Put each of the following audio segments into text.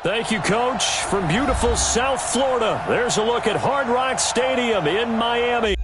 Thank you, Coach. From beautiful South Florida, there's a look at Hard Rock Stadium in Miami.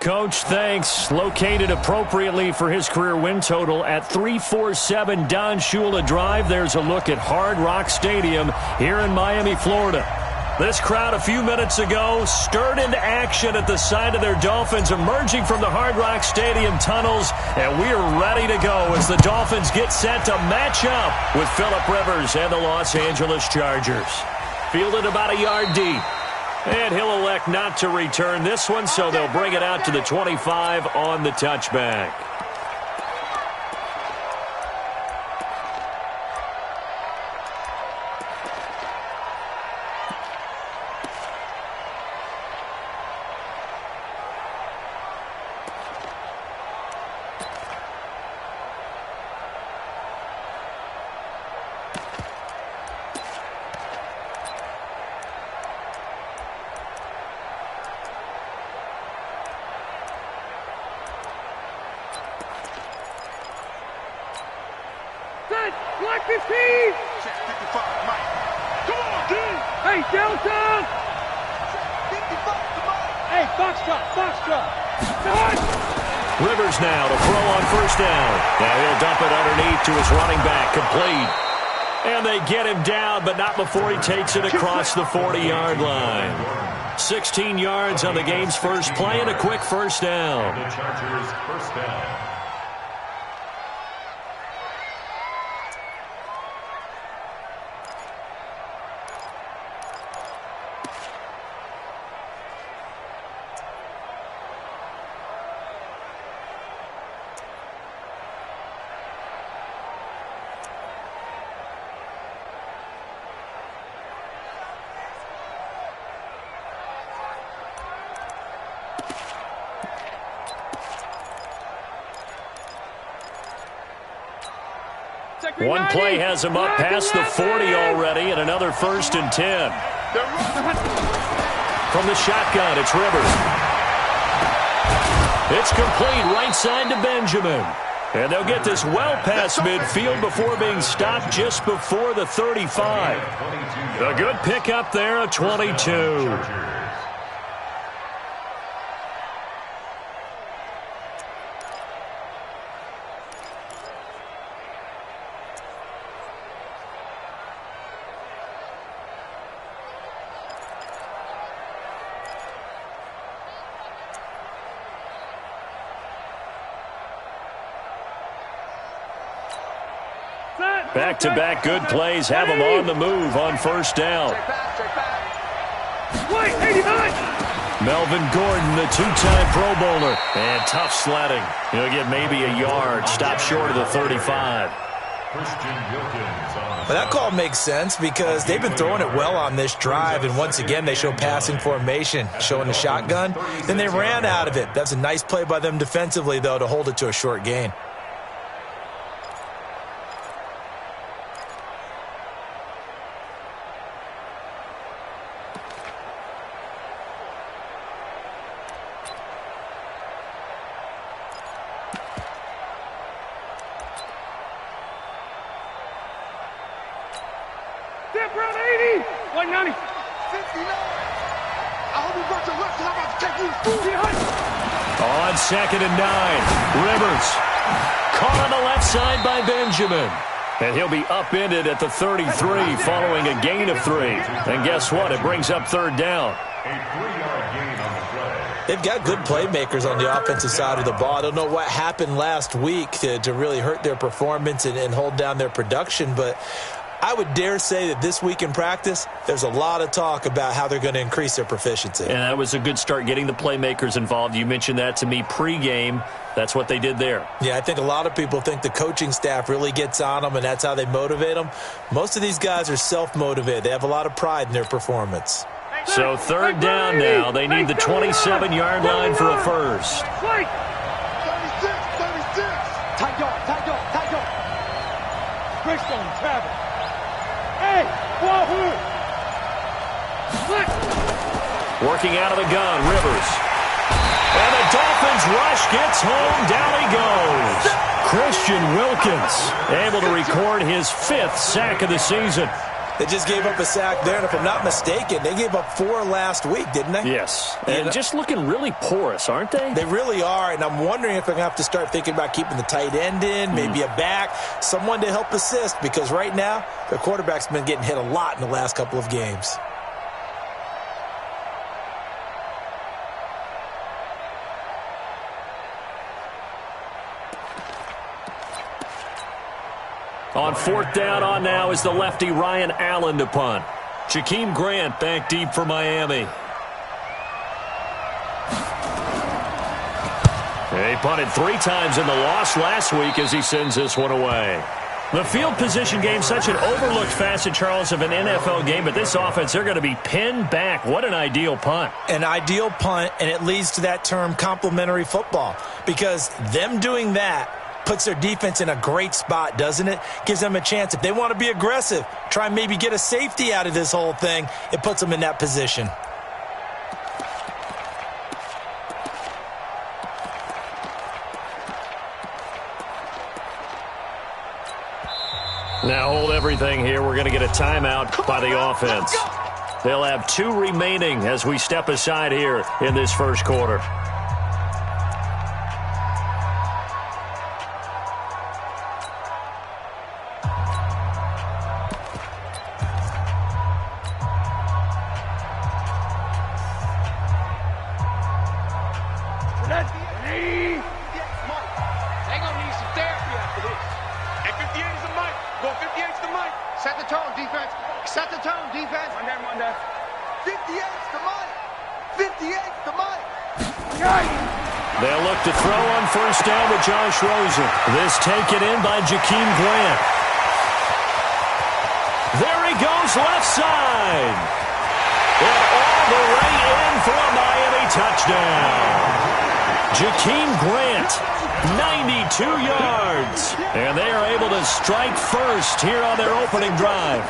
Coach, thanks. Located appropriately for his career win total at 347 Don Shula Drive. There's a look at Hard Rock Stadium here in Miami, Florida. This crowd a few minutes ago stirred into action at the side of their Dolphins emerging from the Hard Rock Stadium tunnels, and we are ready to go as the Dolphins get set to match up with Phillip Rivers and the Los Angeles Chargers. Fielded about a yard deep. And he'll elect not to return this one, so they'll bring it out to the 25 on the touchback. Black 15! 655, Mike. Come on, dude! Hey, Delta! 55, come on! Hey, Foxtrot! Rivers now to throw on first down. Now he'll dump it underneath to his running back, complete. And they get him down, but not before he takes it across the 40-yard line. 16 yards on the game's first play and a quick first down. The Chargers first down. One play has him up past the 40 already, and another 1st and 10. From the shotgun, it's Rivers. It's complete right side to Benjamin. And they'll get this well past midfield before being stopped just before the 35. A good pickup there, a 22. Back-to-back good plays have him on the move on first down. Wait, 89! Melvin Gordon, the two-time Pro Bowler. And tough sledding. He'll get maybe a yard. Stop short of the 35. Well, that call makes sense because they've been throwing it well on this drive, and once again they show passing formation, showing the shotgun. Then they ran out of it. That's a nice play by them defensively, though, to hold it to a short gain. On 2nd and 9, Rivers caught on the left side by Benjamin. And he'll be upended at the 33 following a gain of 3. And guess what? It brings up 3rd down. They've got good playmakers on the offensive side of the ball. I don't know what happened last week to really hurt their performance and hold down their production, but I would dare say that this week in practice, there's a lot of talk about how they're going to increase their proficiency. And that was a good start, getting the playmakers involved. You mentioned that to me pregame. That's what they did there. Yeah, I think a lot of people think the coaching staff really gets on them, and that's how they motivate them. Most of these guys are self-motivated. They have a lot of pride in their performance. So 3rd down now. They need the 27-yard line for a first. 36. Tight dog. Greystone, travel. Hey, Wahoo! Working out of the gun, Rivers. And the Dolphins rush gets home. Down he goes. Christian Wilkins able to record his 5th sack of the season. They just gave up a sack there, and if I'm not mistaken, they gave up 4 last week, didn't they? Yes, and just looking really porous, aren't they? They really are, and I'm wondering if they're going to have to start thinking about keeping the tight end in, maybe a back, someone to help assist, because right now, their quarterback's been getting hit a lot in the last couple of games. On 4th down on now is the lefty Ryan Allen to punt. Jakeem Grant back deep for Miami. He punted 3 times in the loss last week as he sends this one away. The field position game, such an overlooked facet, Charles, of an NFL game, but this offense, they're going to be pinned back. What an ideal punt. An ideal punt, and it leads to that term complementary football, because them doing that puts their defense in a great spot, doesn't it? Gives them a chance. If they want to be aggressive, try and maybe get a safety out of this whole thing, it puts them in that position. Now hold everything here. We're going to get a timeout by the offense. They'll have 2 remaining as we step aside here in this first quarter. They'll look to throw on first down to Josh Rosen. This taken in by Jakeem Grant. There he goes left side. And all the way in for a Miami touchdown. Jakeem Grant, 92 yards. And they are able to strike first here on their opening drive.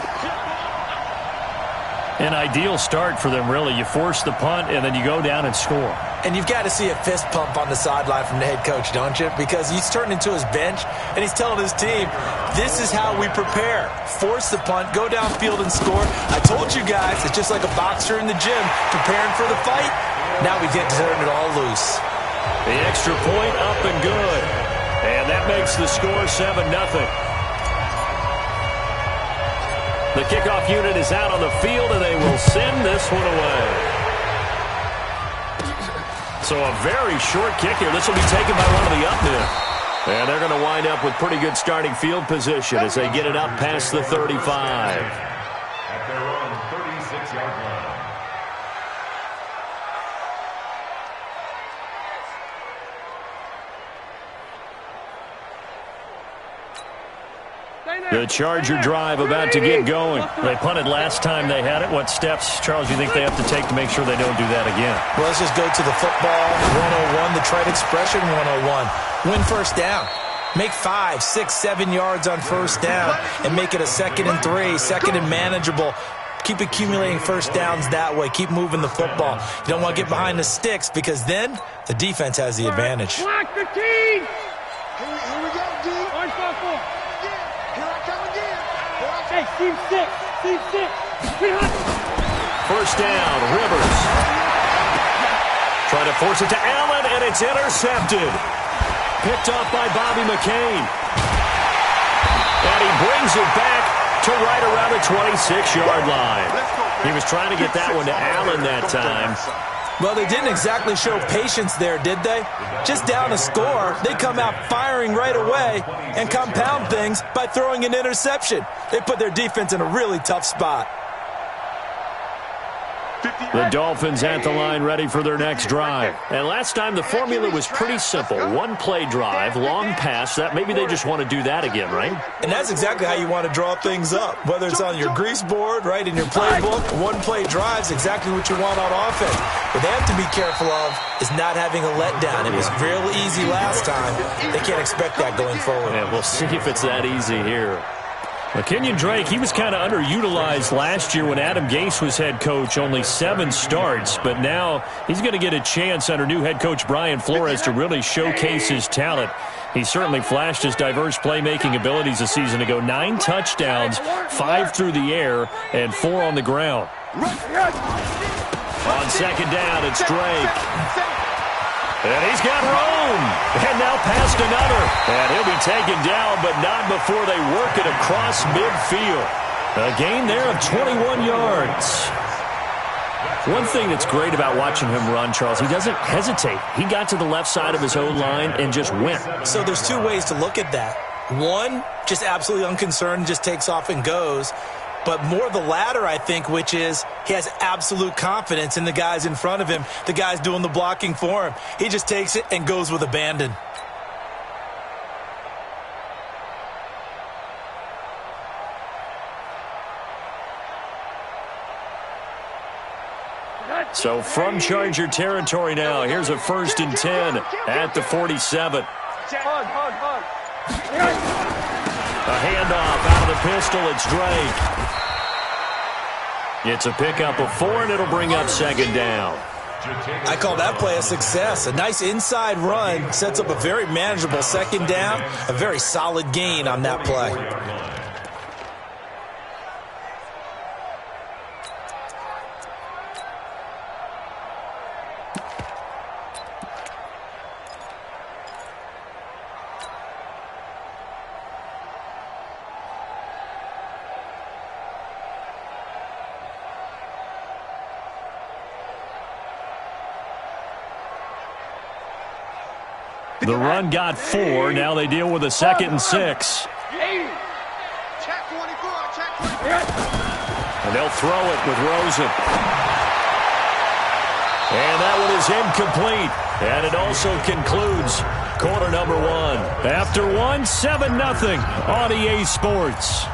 An ideal start for them, really. You force the punt, and then you go down and score. And you've got to see a fist pump on the sideline from the head coach, don't you? Because he's turning into his bench, and he's telling his team, this is how we prepare. Force the punt, go downfield and score. I told you guys, it's just like a boxer in the gym preparing for the fight. Now we get to turn it all loose. The extra point up and good. And that makes the score 7-0. The kickoff unit is out on the field, and they will send this one away. So a very short kick here. This will be taken by one of the up men. And they're going to wind up with pretty good starting field position as they get it up past the 35. At their own 36-yard line. The Charger drive about to get going. They punted last time they had it. What steps, Charles, do you think they have to take to make sure they don't do that again? Well, let's just go to the football 101, the trade expression 101. Win first down. Make 5, 6, 7 yards on first down and make it a 2nd and 3, 2nd and manageable. Keep accumulating first downs that way. Keep moving the football. You don't want to get behind the sticks because then the defense has the advantage. Block 15! Here we go, D. Orange 4. Here I come again. Hey, team 6. Team 6. First down, Rivers. Trying to force it to Allen, and it's intercepted. Picked off by Bobby McCain. And he brings it back to right around the 26-yard line. He was trying to get that one to Allen that time. Well, they didn't exactly show patience there, did they? Just down a score, they come out firing right away and compound things by throwing an interception. They put their defense in a really tough spot. The Dolphins at the line ready for their next drive. And last time the formula was pretty simple. One-play drive, long pass. That maybe they just want to do that again, right? And that's exactly how you want to draw things up. Whether it's on your grease board, right, in your playbook, one-play drives exactly what you want on offense. What they have to be careful of is not having a letdown. It was real easy last time. They can't expect that going forward. Yeah, we'll see if it's that easy here. Well, Kenyon Drake, he was kind of underutilized last year when Adam Gase was head coach, only 7 starts. But now he's going to get a chance under new head coach Brian Flores to really showcase his talent. He certainly flashed his diverse playmaking abilities a season ago. 9 touchdowns, 5 through the air, and 4 on the ground. On second down, it's Drake. And he's got room. And now past another. And he'll be taken down, but not before they work it across midfield. A gain there of 21 yards. One thing that's great about watching him run, Charles, he doesn't hesitate. He got to the left side of his own line and just went. So there's 2 ways to look at that. One, just absolutely unconcerned, just takes off and goes. But more the latter, I think, which is he has absolute confidence in the guys in front of him, the guys doing the blocking for him. He just takes it and goes with abandon. So from Charger territory now, here's a 1st and 10 at the 47. Hug. A handoff out of the pistol. It's Drake. It's a pickup of 4, and it'll bring up 2nd down. I call that play a success. A nice inside run sets up a very manageable 2nd down, a very solid gain on that play. The run got 4. Now they deal with a 2nd and 6. And they'll throw it with Rosen. And that one is incomplete. And it also concludes quarter number 1. After 1, 7-0 on EA Sports.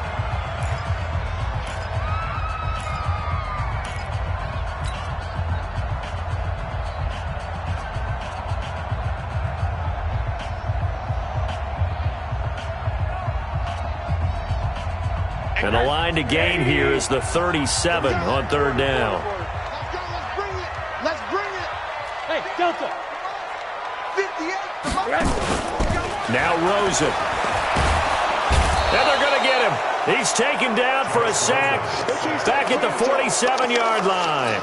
And the line to gain here is the 37 on 3rd down. Let's bring it. Hey, Delta. 58. Now Rosen. And they're going to get him. He's taken down for a sack back at the 47-yard line.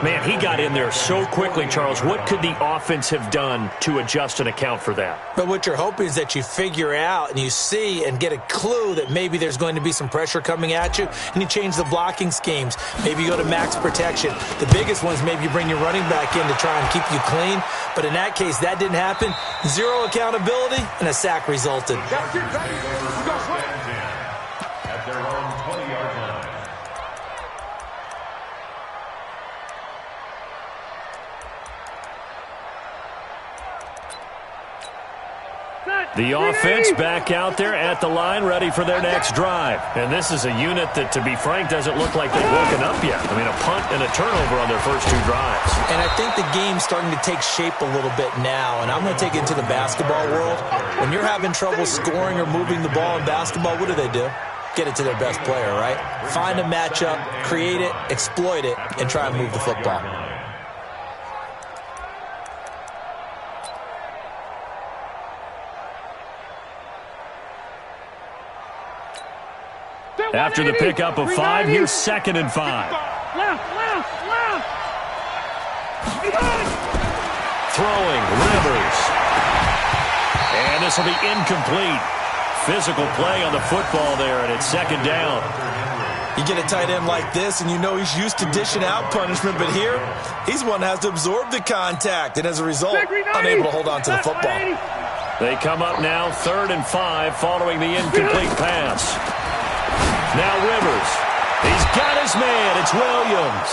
Man, he got in there so quickly, Charles. What could the offense have done to adjust and account for that? But what you're hoping is that you figure out and you see and get a clue that maybe there's going to be some pressure coming at you, and you change the blocking schemes. Maybe you go to max protection. The biggest one is maybe you bring your running back in to try and keep you clean. But in that case, that didn't happen. Zero accountability, and a sack resulted. At their own 20-yard line. The offense back out there at the line, ready for their next drive. And this is a unit that, to be frank, doesn't look like they've woken up yet. I mean, a punt and a turnover on their first two drives. And I think the game's starting to take shape a little bit now, and I'm going to take it into the basketball world. When you're having trouble scoring or moving the ball in basketball, what do? Get it to their best player, right? Find a matchup, create it, exploit it, and try and move the football. After the pickup of 5, here's 2nd and 5. Left. Throwing, Rivers. And this will be incomplete. Physical play on the football there, and it's 2nd down. You get a tight end like this, and you know he's used to dishing out punishment, but here, he's one that has to absorb the contact, and as a result, unable to hold on to the football. They come up now 3rd and 5 following the incomplete pass. Now Rivers. He's got his man. It's Williams.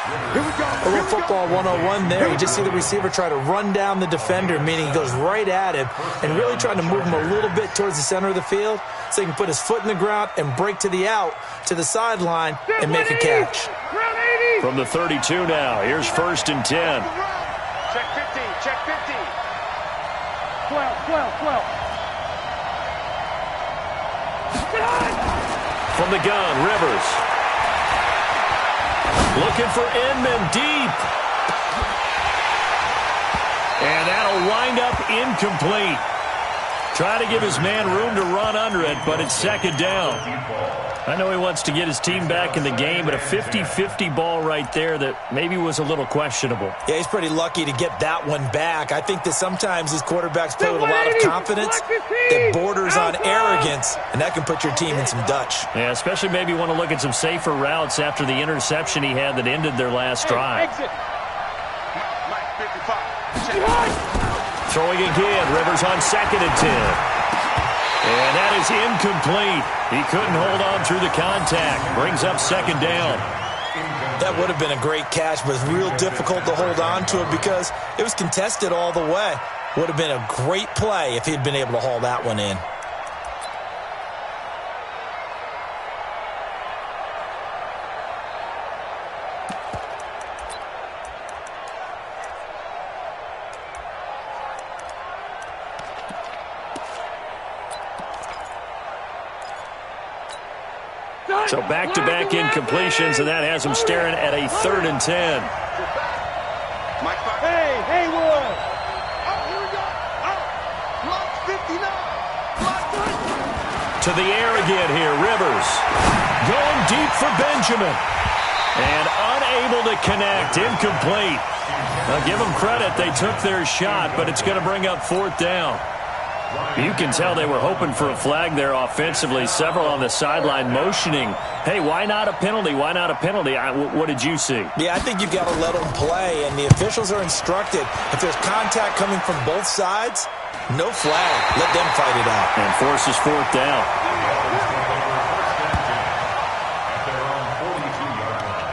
A little football 101 there. You just see the receiver try to run down the defender, meaning he goes right at him and really trying to move him a little bit towards the center of the field so he can put his foot in the ground and break to the out, to the sideline, and make a catch. From the 32 now, here's 1st and 10. Check 15, check 15. 12. From the gun, Rivers. Looking for Inman deep. And that'll wind up incomplete. Trying to give his man room to run under it, but it's 2nd down. I know he wants to get his team back in the game, but a 50-50 ball right there that maybe was a little questionable. Yeah, he's pretty lucky to get that one back. I think that sometimes these quarterbacks play with a lot of confidence that borders on arrogance, and that can put your team in some Dutch. Yeah, especially maybe want to look at some safer routes after the interception he had that ended their last drive. Throwing again, Rivers on 2nd and 10. And that is incomplete. He couldn't hold on through the contact. Brings up 2nd down. That would have been a great catch, but it's real difficult to hold on to it because it was contested all the way. Would have been a great play if he'd been able to haul that one in. So back-to-back incompletions, and that has him staring at a 3rd and 10. Hey, Wood. Here we go. Block 59. To the air again here, Rivers. Going deep for Benjamin. And unable to connect, incomplete. Now give them credit, they took their shot, but it's going to bring up 4th down. You can tell they were hoping for a flag there offensively. Several on the sideline motioning, hey, why not a penalty? Why not a penalty? What did you see? Yeah, I think you've got to let them play, and the officials are instructed. If there's contact coming from both sides, no flag. Let them fight it out. And forces 4th down. At their own 42-yard line.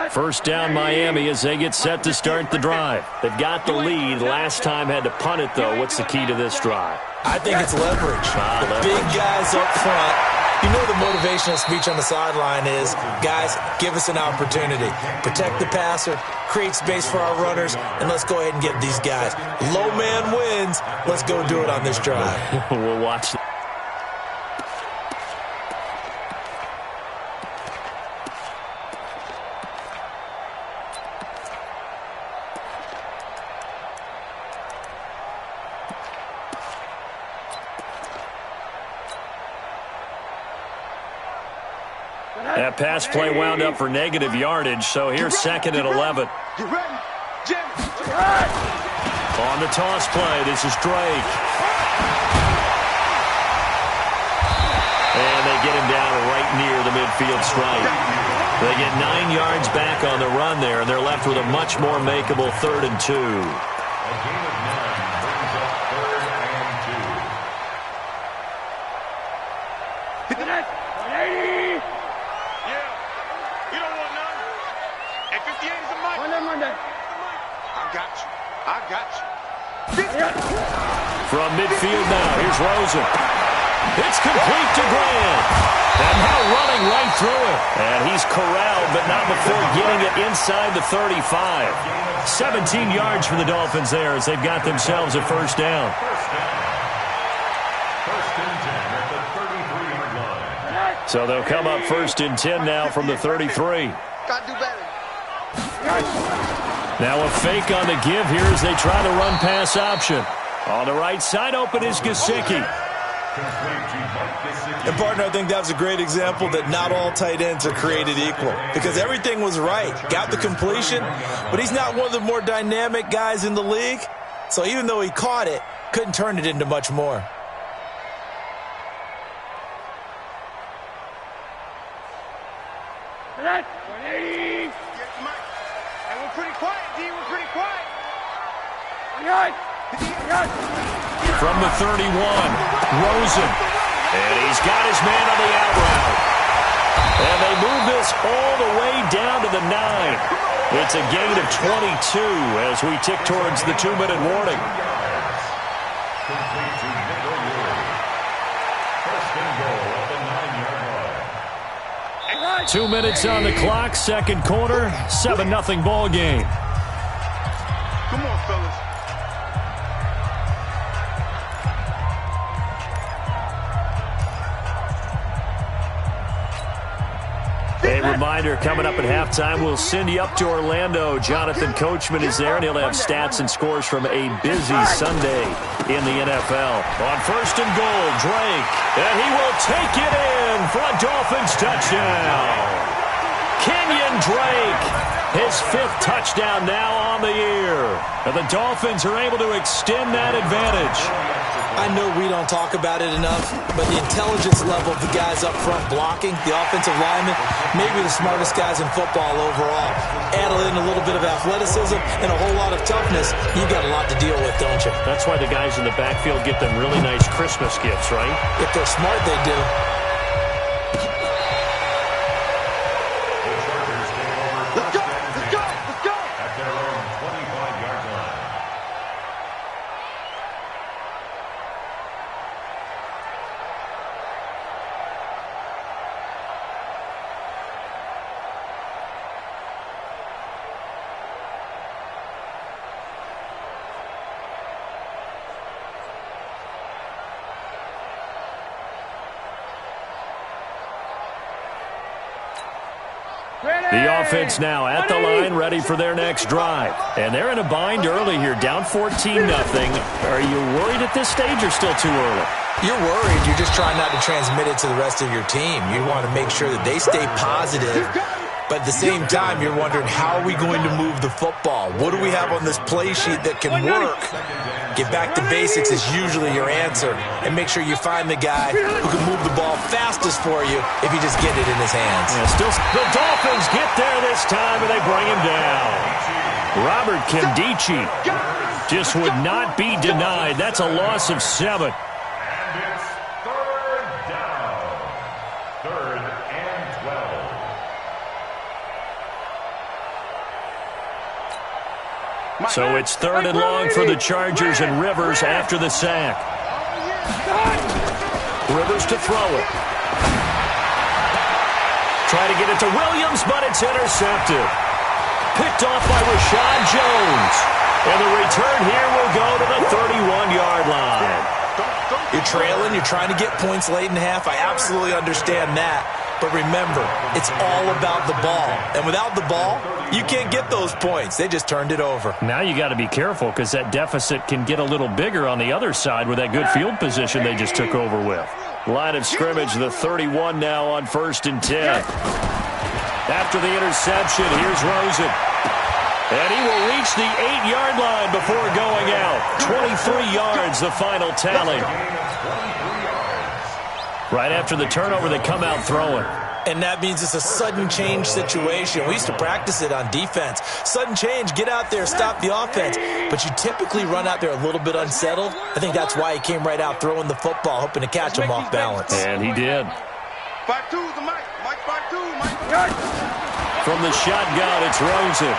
First down Miami as they get set to start the drive. They've got the lead. Last time had to punt it, though. What's the key to this drive? I think it's leverage. The big guys up front. You know the motivational speech on the sideline is, guys, give us an opportunity. Protect the passer, create space for our runners, and let's go ahead and get these guys. Low man wins. Let's go do it on this drive. We'll watch. That pass play wound up for negative yardage, so here's second and 11. Get ready. Jim. On the toss play, this is Drake. And they get him down right near the midfield stripe. They get 9 yards back on the run there, and they're left with a much more makeable 3rd and 2. A gain of 9 brings up 3rd and 2. Hit the net. 180. Yeah. You don't want none. And 58 is a mic. Monday. I got you. From midfield now, here's Rosen. It's complete to Grant. And now running right through it. And he's corralled, but not before getting it inside the 35. 17 yards for the Dolphins there as they've got themselves a first down. First and 10 at the 33-yard line. So they'll come up first and 10 now from the 33. Gotta do better. Now a fake on the give here as they try to run pass option. On the right side, open is Gesicki. And, partner, I think that was a great example that not all tight ends are created equal because everything was right. Got the completion, but he's not one of the more dynamic guys in the league. So even though he caught it, couldn't turn it into much more. Hey, we're pretty quiet, D. We're pretty quiet. From the 31, Rosen. And he's got his man on the out route. And they move this all the way down to the 9. It's a gain of 22 as we tick towards the 2-minute warning. Complete to Nickel Yuri. First and goal at the 9-yard line. 2 minutes on the clock, second quarter, 7-0 ball game. Come on, fellas. A reminder, coming up at halftime, we'll send you up to Orlando. Jonathan Coachman is there, and he'll have stats and scores from a busy Sunday in the NFL. On first and goal, Drake, and he will take it in for a Dolphins touchdown. Kenyon Drake, his 5th touchdown now on the year. And the Dolphins are able to extend that advantage. I know we don't talk about it enough, but the intelligence level of the guys up front blocking, the offensive linemen, maybe the smartest guys in football overall. Add in a little bit of athleticism and a whole lot of toughness, you got a lot to deal with, don't you? That's why the guys in the backfield get them really nice Christmas gifts, right? If they're smart, they do. At their own 25-yard line. The offense now at the line, ready for their next drive. And they're in a bind early here, down 14-0. Are you worried at this stage or still too early? You're worried. You're just trying not to transmit it to the rest of your team. You want to make sure that they stay positive. But at the same time, you're wondering, how are we going to move the football? What do we have on this play sheet that can work? Get back to basics is usually your answer. And make sure you find the guy who can move the ball fastest for you if you just get it in his hands. Yeah, still, the Dolphins get there this time, and they bring him down. Robert Kimdichie just would not be denied. That's a loss of 7. And it's 3rd down. 3rd and 12. So it's 3rd and long for the Chargers, and Rivers after the sack. Rivers to throw it. Try to get it to Williams, but it's intercepted. Picked off by Rashad Jones. And the return here will go to the 31-yard line. You're trailing. You're trying to get points late in half. I absolutely understand that. But remember, it's all about the ball. And without the ball, you can't get those points. They just turned it over. Now you got to be careful because that deficit can get a little bigger on the other side with that good field position they just took over with. Line of scrimmage, the 31 now on 1st and 10. After the interception, here's Rosen. And he will reach the 8-yard line before going out. 23 yards, the final tally. Right after the turnover, they come out throwing. And that means it's a sudden change situation. We used to practice it on defense. Sudden change, get out there, stop the offense. But you typically run out there a little bit unsettled. I think that's why he came right out throwing the football, hoping to catch him off balance. And he did. 5-2's the Mike. Mike 5-2. Mike. From the shotgun, it's Rosen.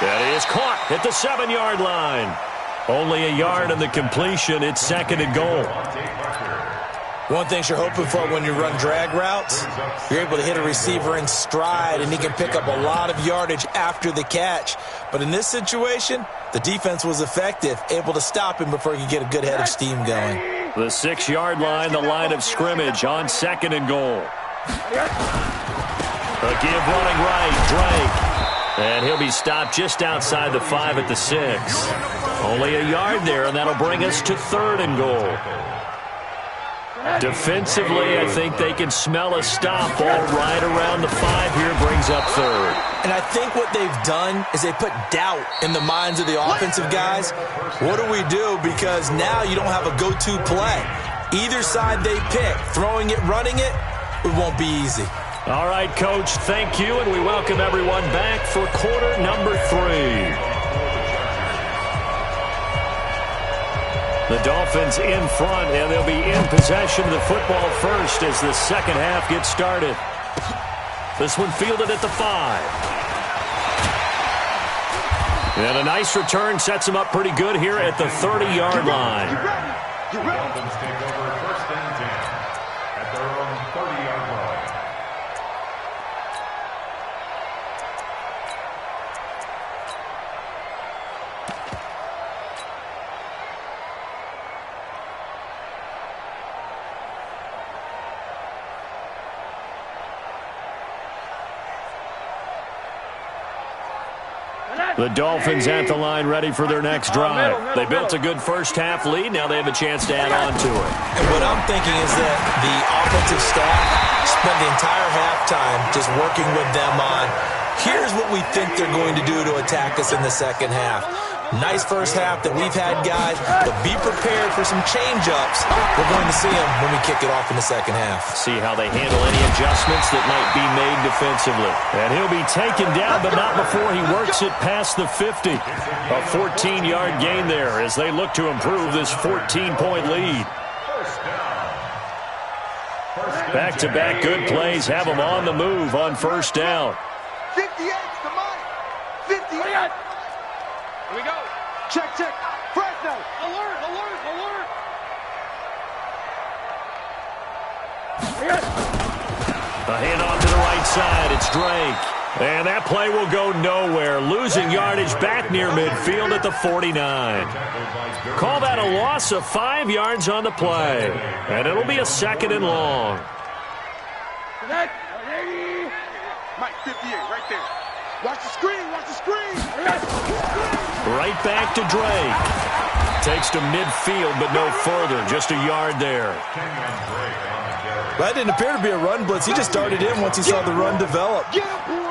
That is caught at the 7-yard line. Only a yard on the completion. It's 2nd and goal. One thing you're hoping for when you run drag routes, you're able to hit a receiver in stride, and he can pick up a lot of yardage after the catch. But in this situation, the defense was effective, able to stop him before he could get a good head of steam going. The 6-yard line, the line of scrimmage on 2nd and goal. A give running right, Drake. And he'll be stopped just outside the 5 at the 6. Only a yard there, and that'll bring us to 3rd and goal. Defensively, I think they can smell a stop. Ball right around the 5 here, brings up 3rd. And I think what they've done is they put doubt in the minds of the offensive guys. What do we do? Because now you don't have a go-to play. Either side they pick, throwing it, running it, it won't be easy. All right, Coach, thank you, and we welcome everyone back for quarter number 3. The Dolphins in front, and they'll be in possession of the football first as the second half gets started. This one fielded at the 5. And a nice return sets him up pretty good here at the 30-yard line. Dolphins take over 1st and 10 at their own 30-yard line. The Dolphins at the line ready for their next drive. They built a good first-half lead. Now they have a chance to add on to it. And what I'm thinking is that the offensive staff spent the entire halftime just working with them on, here's what we think they're going to do to attack us in the second half. Nice first half that we've had, guys, but be prepared for some change-ups. We're going to see them when we kick it off in the second half. See how they handle any adjustments that might be made defensively. And he'll be taken down, but not before he works it past the 50. A 14-yard gain there as they look to improve this 14-point lead. Back-to-back good plays have them on the move on first down. 58's the Mike. 58. Here we go. Check. Fresno. Alert. A handoff to the right side. It's Drake. And that play will go nowhere. Losing yardage back near midfield at the 49. Call that a loss of 5 yards on the play. And it'll be a 2nd and long. Mike, 58, right there. Watch the screen. Right back to Drake. Takes to midfield, but no further. Just a yard there. That didn't appear to be a run blitz. He just darted in once he saw the run develop.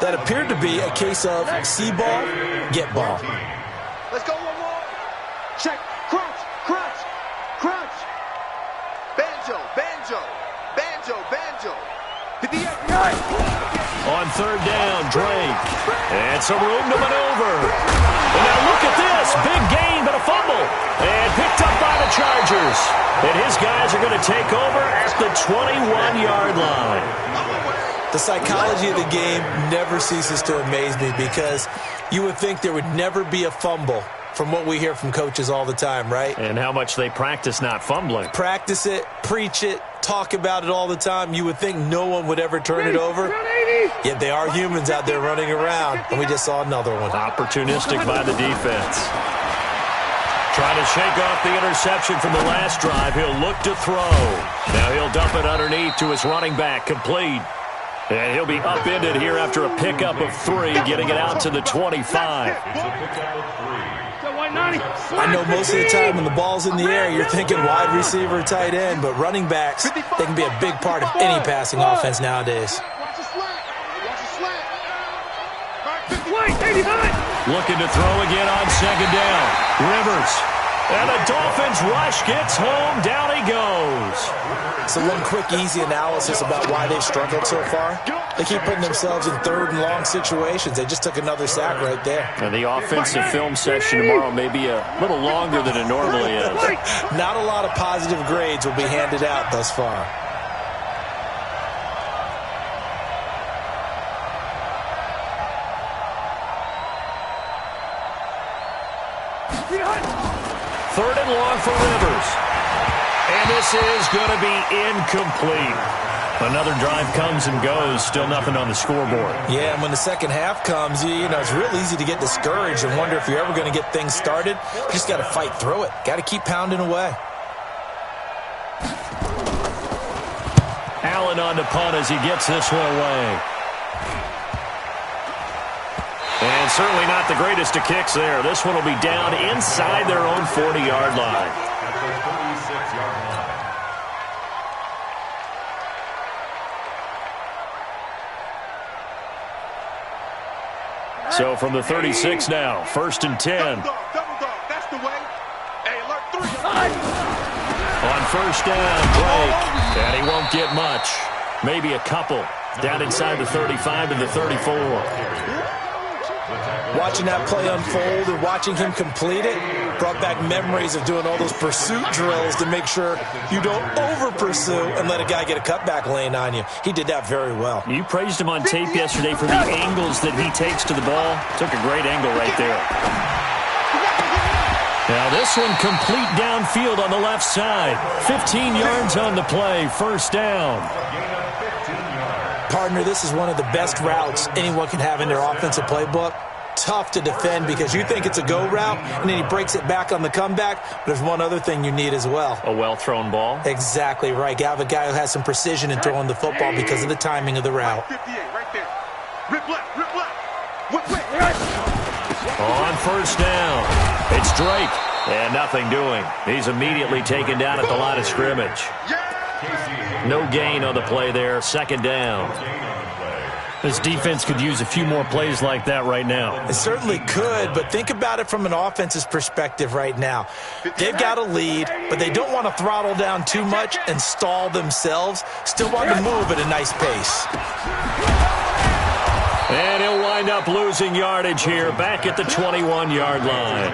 That appeared to be a case of see ball, get ball. Let's go one more. Check. Crouch. Banjo. 58. On 3rd down, Drake. And some room to maneuver. And now look at this. Big gain, but a fumble. And picked up by the Chargers. And his guys are going to take over at the 21-yard line. The psychology of the game never ceases to amaze me because you would think there would never be a fumble from what we hear from coaches all the time, right? And how much they practice not fumbling. Practice it, preach it, talk about it all the time. You would think no one would ever turn it over. Yet they are humans out there running around, and we just saw another one. Opportunistic by the defense. Trying to shake off the interception from the last drive. He'll look to throw. Now he'll dump it underneath to his running back. Complete. And he'll be upended here after a pickup of 3, getting it out to the 25. It's a pickup of 3. I know most of the time when the ball's in the air, you're thinking wide receiver, tight end, but running backs, they can be a big part of any passing offense nowadays. Looking to throw again on second down. Rivers. And the Dolphins rush gets home. Down he goes. So one quick, easy analysis about why they've struggled so far. They keep putting themselves in third and long situations. They just took another sack right there. And the offensive film session tomorrow may be a little longer than it normally is. Not a lot of positive grades will be handed out thus far. Third and long for Rivers. And this is going to be incomplete. Another drive comes and goes. Still nothing on the scoreboard. Yeah, and when the second half comes, you know, it's real easy to get discouraged and wonder if you're ever going to get things started. You just got to fight through it. Got to keep pounding away. Allen on the punt as he gets this one away. And certainly not the greatest of kicks there. This one will be down inside their own 40-yard line. At the 36-yard line. So from the 36 now, 1st and 10. Double dog, that's the way. Hey, alert 3. On first down, Drake. And he won't get much. Maybe a couple. Down inside the 35 and the 34. Watching that play unfold and watching him complete it brought back memories of doing all those pursuit drills to make sure you don't over-pursue and let a guy get a cutback lane on you. He did that very well. You praised him on tape yesterday for the angles that he takes to the ball. Took a great angle right there. Now this one complete downfield on the left side. 15 yards on the play. First down. Partner, this is one of the best routes anyone can have in their offensive playbook. Tough to defend because you think it's a go route, and then he breaks it back on the comeback. But there's one other thing you need as well. A well-thrown ball. Exactly right. You have a guy who has some precision in throwing the football because of the timing of the route. 58 right there. Rip left, rip left. Whip left. On first down, it's Drake. And nothing doing. He's immediately taken down at the line of scrimmage. No gain on the play there. Second down. This defense could use a few more plays like that right now. It certainly could, but think about it from an offense's perspective right now. They've got a lead, but they don't want to throttle down too much and stall themselves. Still want to move at a nice pace. And he'll wind up losing yardage here back at the 21-yard line.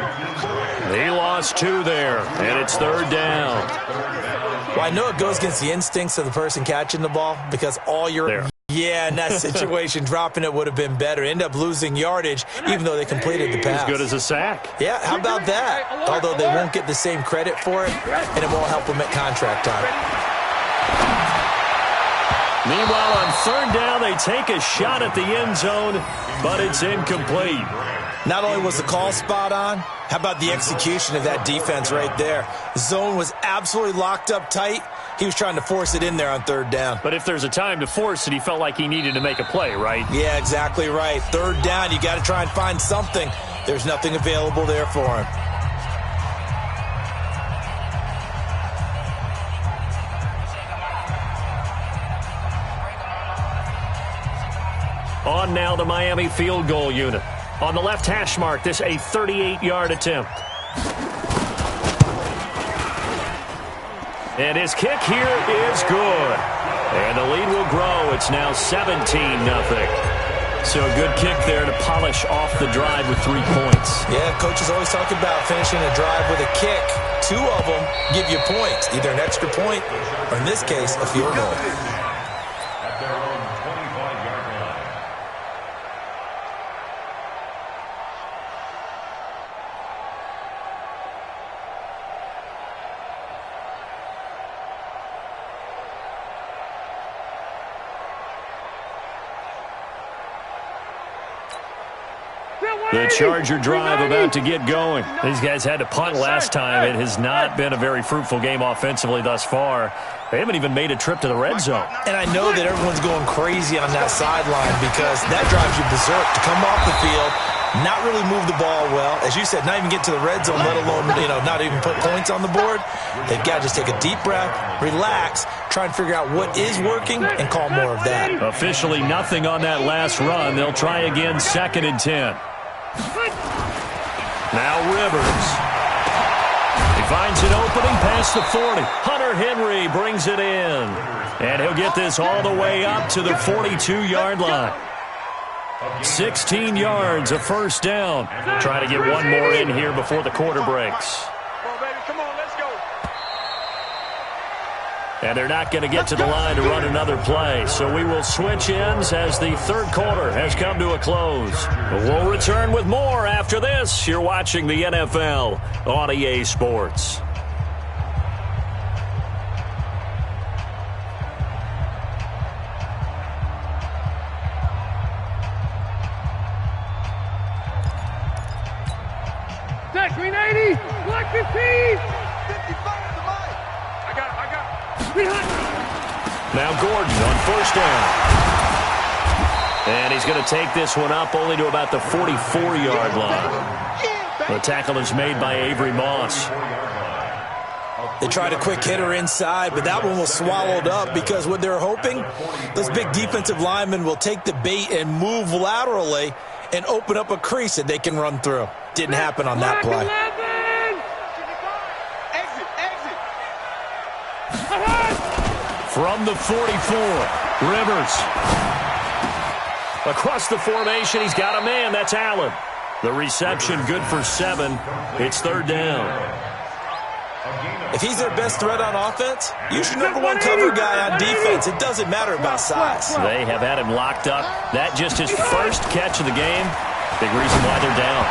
He lost 2 there, and it's third down. Well, I know it goes against the instincts of the person catching the ball because all you're... There. Yeah, in that situation, dropping it would have been better. End up losing yardage, even though they completed the pass. As good as a sack. Yeah, how about that? Although they won't get the same credit for it, and it won't help them at contract time. Meanwhile, on third down, they take a shot at the end zone, but it's incomplete. Not only was the call spot on, how about the execution of that defense right there? The zone was absolutely locked up tight. He was trying to force it in there on third down. But if there's a time to force it, he felt like he needed to make a play, right? Yeah, exactly right. Third down, you got to try and find something. There's nothing available there for him. On now the Miami field goal unit. On the left hash mark, this a 38-yard attempt. And his kick here is good. And the lead will grow. It's now 17-0. So a good kick there to polish off the drive with 3 points. Yeah, coaches always talk about finishing a drive with a kick. 2 of them give you points, either an extra point or, in this case, a field goal. At their own 25-yard line. The Charger drive about to get going. These guys had to punt last time. It has not been a very fruitful game offensively thus far. They haven't even made a trip to the red zone. And I know that everyone's going crazy on that sideline because that drives you berserk to come off the field, not really move the ball well. As you said, not even get to the red zone, let alone, not even put points on the board. They've got to just take a deep breath, relax, try and figure out what is working, and call more of that. Officially nothing on that last run. They'll try again, 2nd and 10. Now Rivers. He finds an opening past the 40. Hunter Henry brings it in. And he'll get this all the way up to the 42-yard line. 16 yards, a first down. Try to get one more in here before the quarter breaks. Come on, baby. Come on, let's go. And they're not going to get to the line to run another play. So we will switch ends as the third quarter has come to a close. We'll return with more after this. You're watching the NFL on EA Sports. Green 80, black 15. 55 to the mic. I got it. Now Gordon on first down. And he's going to take this one up only to about the 44-yard line. The tackle is made by Avery Moss. They tried a quick hitter inside, but that one was swallowed up because what they're hoping, those big defensive linemen will take the bait and move laterally and open up a crease that they can run through. Didn't happen on that play. From the 44, Rivers. Across the formation, he's got a man. That's Allen. The reception good for 7. It's 3rd down. If he's their best threat on offense, use your #1 cover guy on defense. It doesn't matter about size. They have had him locked up. That just his first catch of the game. Big reason why they're down.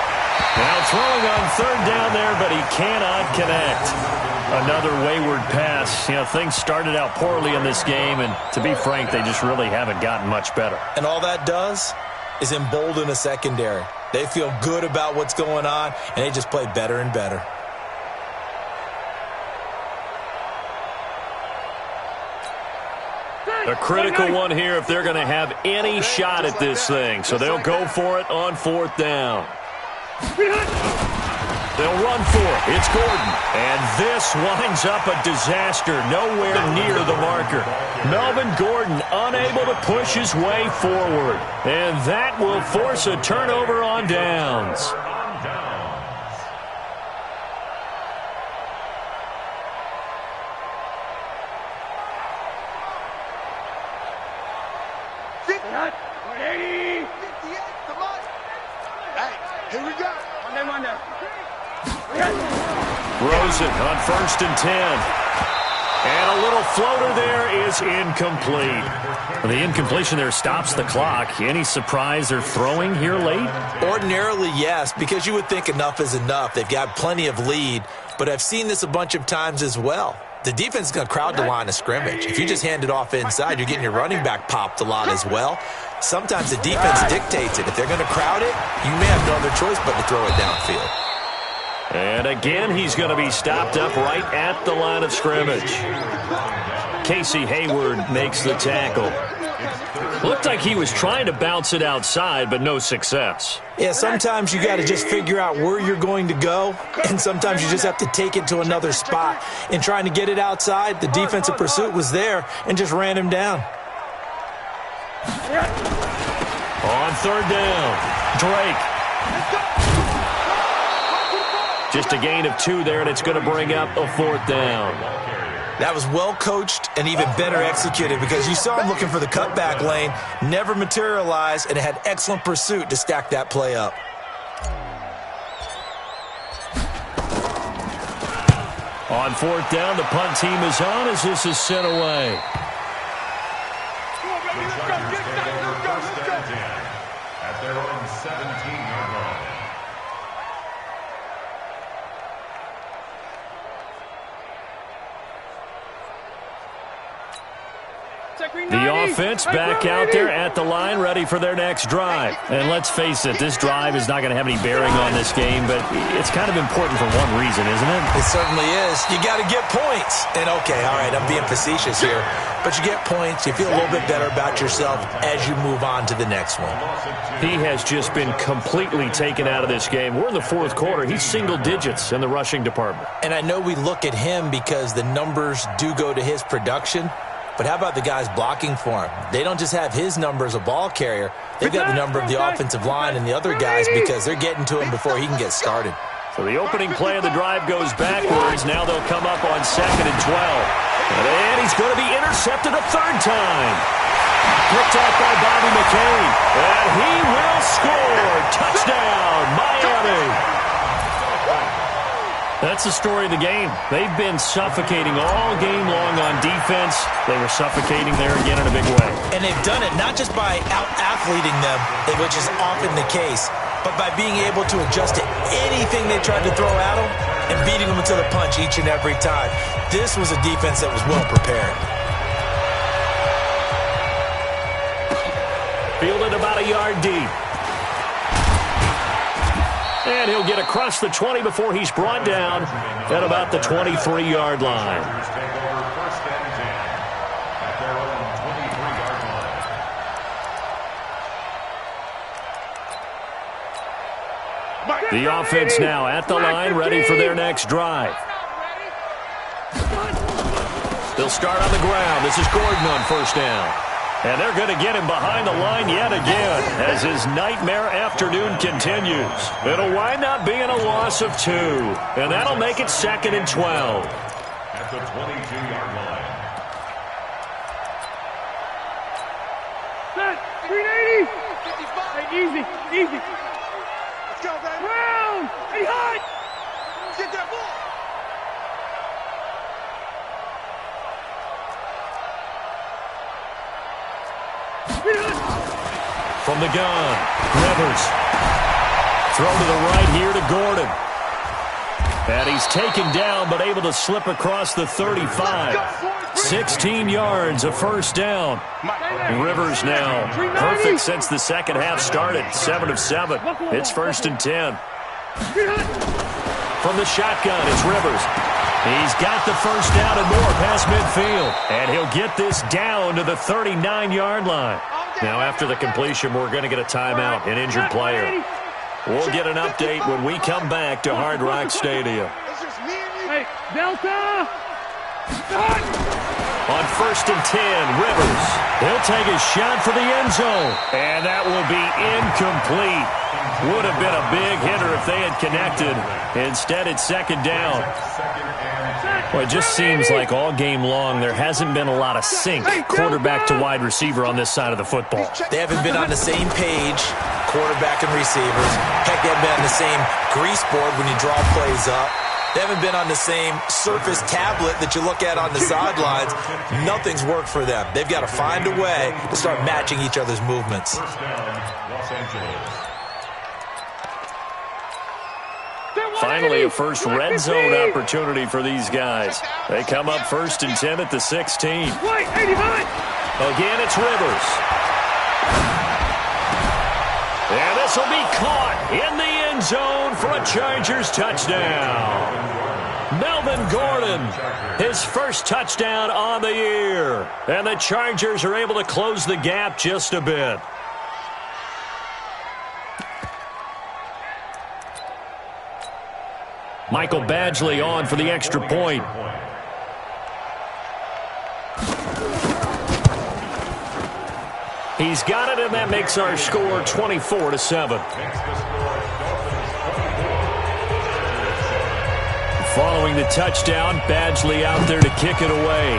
Now throwing on 3rd down there, but he cannot connect. Another wayward pass. Things started out poorly in this game, and to be frank, they just really haven't gotten much better. And all that does is embolden a secondary. They feel good about what's going on, and they just play better and better. A critical one here if they're going to have any shot at this thing. So they'll go for it on 4th down. They'll run for it. It's Gordon. And this winds up a disaster. Nowhere near the marker. Melvin Gordon unable to push his way forward. And that will force a turnover on downs. Rosen on 1st and 10. And a little floater there is incomplete. The incompletion there stops the clock. Any surprise they're throwing here late? Ordinarily, yes, because you would think enough is enough. They've got plenty of lead, but I've seen this a bunch of times as well. The defense is going to crowd the line of scrimmage. If you just hand it off inside, you're getting your running back popped a lot as well. Sometimes the defense dictates it. If they're going to crowd it, you may have no other choice but to throw it downfield. And again, he's going to be stopped up right at the line of scrimmage. Casey Hayward makes the tackle. Looked like he was trying to bounce it outside, but no success. Yeah, sometimes you got to just figure out where you're going to go, and sometimes you just have to take it to another spot. In trying to get it outside, the defensive pursuit was there and just ran him down. On 3rd down, Drake. Just a gain of 2 there, and it's going to bring up a 4th down. That was well coached and even better executed because you saw him looking for the cutback lane, never materialized, and had excellent pursuit to stack that play up. On 4th down, the punt team is on as this is sent away. At their own 17-yard line. The offense back out there at the line, ready for their next drive. And let's face it, this drive is not going to have any bearing on this game, but it's kind of important for one reason, isn't it? It certainly is. You got to get points. And okay, all right, I'm being facetious here, but you get points, you feel a little bit better about yourself as you move on to the next one. He has just been completely taken out of this game. We're in the fourth quarter. He's single digits in the rushing department. And I know we look at him because the numbers do go to his production, but how about the guys blocking for him? They don't just have his number as a ball carrier. They've got the number of the offensive line and the other guys because they're getting to him before he can get started. So the opening play of the drive goes backwards. Now they'll come up on 2nd and 12. And he's going to be intercepted a third time. Picked out by Bobby McCain. And he will score. Touchdown, Miami. That's the story of the game. They've been suffocating all game long on defense. They were suffocating there again in a big way. And they've done it not just by out-athleting them, which is often the case, but by being able to adjust to anything they tried to throw at them and beating them to the punch each and every time. This was a defense that was well prepared. Fielded about a yard deep. And he'll get across the 20 before he's brought down at about the 23-yard line. The offense now at the line, ready for their next drive. They'll start on the ground. This is Gordon on first down. And they're going to get him behind the line yet again as his nightmare afternoon continues. It'll wind up being a loss of 2. And that'll make it 2nd and 12. At the 22-yard line. Set, 380. 55. Hey, easy. Let's go, baby. Round. Hey, hot. Get that ball. From the gun, Rivers. Throw to the right here to Gordon. And he's taken down but able to slip across the 35. 16 yards, a first down. Rivers now perfect since the second half started. 7 of 7. It's 1st and 10. From the shotgun, it's Rivers. He's got the first down and more past midfield. And he'll get this down to the 39-yard line. Now, after the completion, we're going to get a timeout, an injured player. We'll get an update when we come back to Hard Rock Stadium. Hey, Delta! On 1st and 10, Rivers. He'll take a shot for the end zone. And that will be incomplete. Would have been a big hitter if they had connected. Instead, it's 2nd down. Well, it just seems like all game long there hasn't been a lot of sync quarterback to wide receiver on this side of the football. They haven't been on the same page, quarterback and receivers. Heck, they haven't been on the same grease board when you draw plays up. They haven't been on the same Surface tablet that you look at on the sidelines. Nothing's worked for them. They've got to find a way to start matching each other's movements. First down, Los Angeles. Finally, a first red zone opportunity for these guys. They come up 1st and 10 at the 16. Wait, 85. Again, it's Rivers. And this will be caught in the end zone for a Chargers touchdown. Melvin Gordon, his first touchdown on the year. And the Chargers are able to close the gap just a bit. Michael Badgley on for the extra point. He's got it, and that makes our score 24-7. Following the touchdown, Badgley out there to kick it away.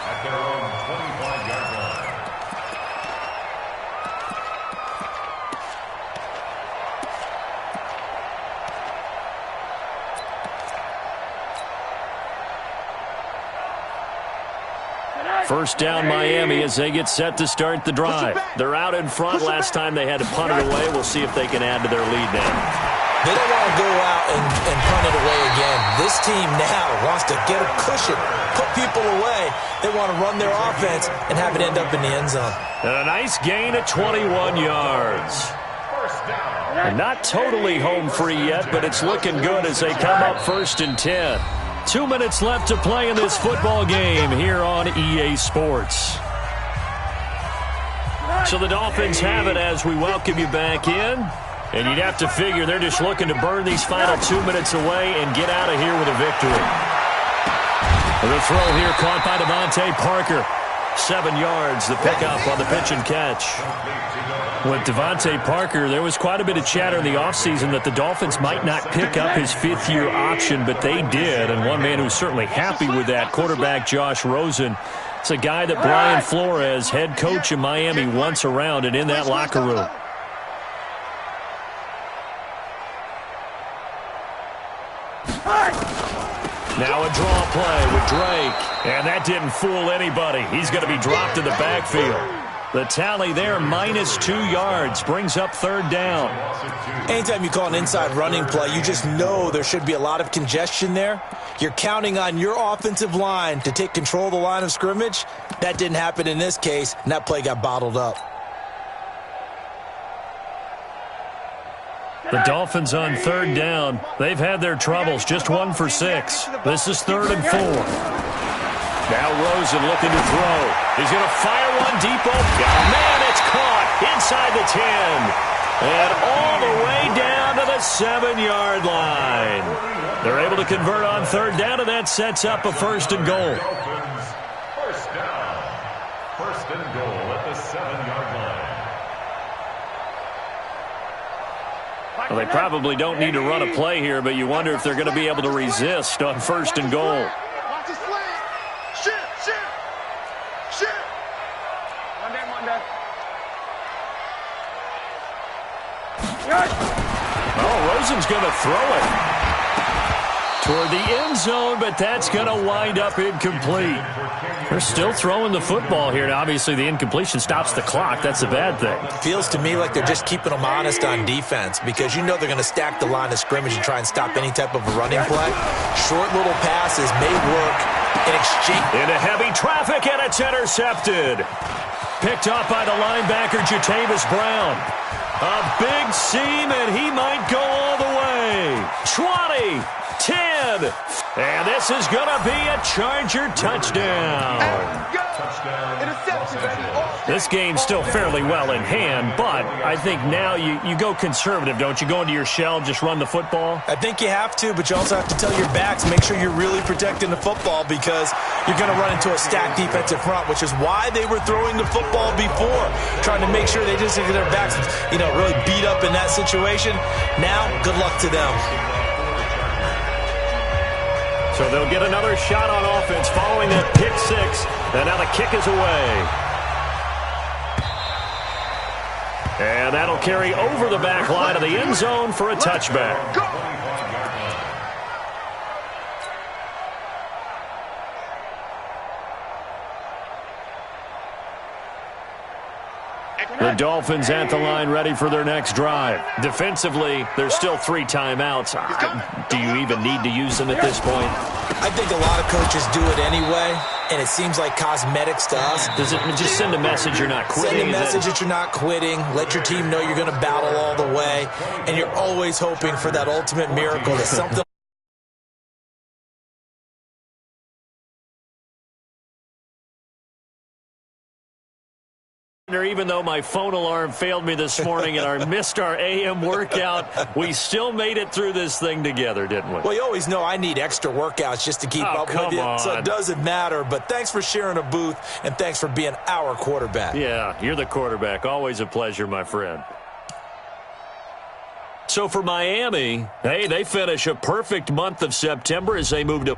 At their own 25-yard line. First down, Miami, as they get set to start the drive. They're out in front. Last time they had to punt it away. We'll see if they can add to their lead now. They don't want to go out and punt it away again. This team now wants to get a cushion, put people away. They want to run their offense and have it end up in the end zone. And a nice gain of 21 yards. And not totally home free yet, but it's looking good as they come up 1st and 10. 2 minutes left to play in this football game here on EA Sports. So the Dolphins have it as we welcome you back in. And you'd have to figure they're just looking to burn these final 2 minutes away and get out of here with a victory. The throw here caught by Devontae Parker. 7 yards, the pickup on the pitch and catch. With Devontae Parker, there was quite a bit of chatter in the offseason that the Dolphins might not pick up his 5th-year option, but they did. And one man who's certainly happy with that, quarterback Josh Rosen. It's a guy that Brian Flores, head coach in Miami, wants around and in that locker room. Now a draw play with Drake, and that didn't fool anybody. He's going to be dropped in the backfield. The tally there, -2 yards, brings up 3rd down. Anytime you call an inside running play, you just know there should be a lot of congestion there. You're counting on your offensive line to take control of the line of scrimmage. That didn't happen in this case, and that play got bottled up. The Dolphins on 3rd down. They've had their troubles, just 1 for 6. This is 3rd and 4. Now Rosen looking to throw. He's going to fire one deep open. Oh, man, it's caught inside the 10. And all the way down to the 7-yard line. They're able to convert on 3rd down, and that sets up a 1st and goal. First down. 1st and goal at the 7-yard line. Well, they probably don't need to run a play here, but you wonder if they're going to be able to resist on 1st and goal. Watch the slant. Shift. Monday. Oh, Rosen's going to throw it toward the end zone, but that's going to wind up incomplete. They're still throwing the football here. Now, obviously, the incompletion stops the clock. That's a bad thing. Feels to me like they're just keeping them honest on defense because you know they're going to stack the line of scrimmage and try and stop any type of a running play. Short little passes may work in exchange. Into heavy traffic, and it's intercepted. Picked up by the linebacker, Jatavis Brown. A big seam, and he might go all the way. 20, 10, and this is going to be a Charger touchdown. This game's still fairly well in hand, but I think now you go conservative, don't you? Go into your shell, just run the football? I think you have to, but you also have to tell your backs, make sure you're really protecting the football because you're going to run into a stacked defensive front, which is why they were throwing the football before, trying to make sure they just get their backs, really beat up in that situation. Now, good luck to them. So they'll get another shot on offense following that pick 6, and now the kick is away. And that'll carry over the back line of the end zone for a touchback. The Dolphins at the line ready for their next drive. Defensively, there's still 3 timeouts. Do you even need to use them at this point? I think a lot of coaches do it anyway, and it seems like cosmetics to us. Does it just send a message you're not quitting? Send a message that you're not quitting. Let your team know you're going to battle all the way, and you're always hoping for that ultimate miracle that something even though my phone alarm failed me this morning and I missed our AM workout, we still made it through this thing together, didn't we? Well, you always know I need extra workouts just to keep up with you, so it doesn't matter. But thanks for sharing a booth, and thanks for being our quarterback. Yeah, you're the quarterback. Always a pleasure, my friend. So for Miami, hey, they finish a perfect month of September as they move to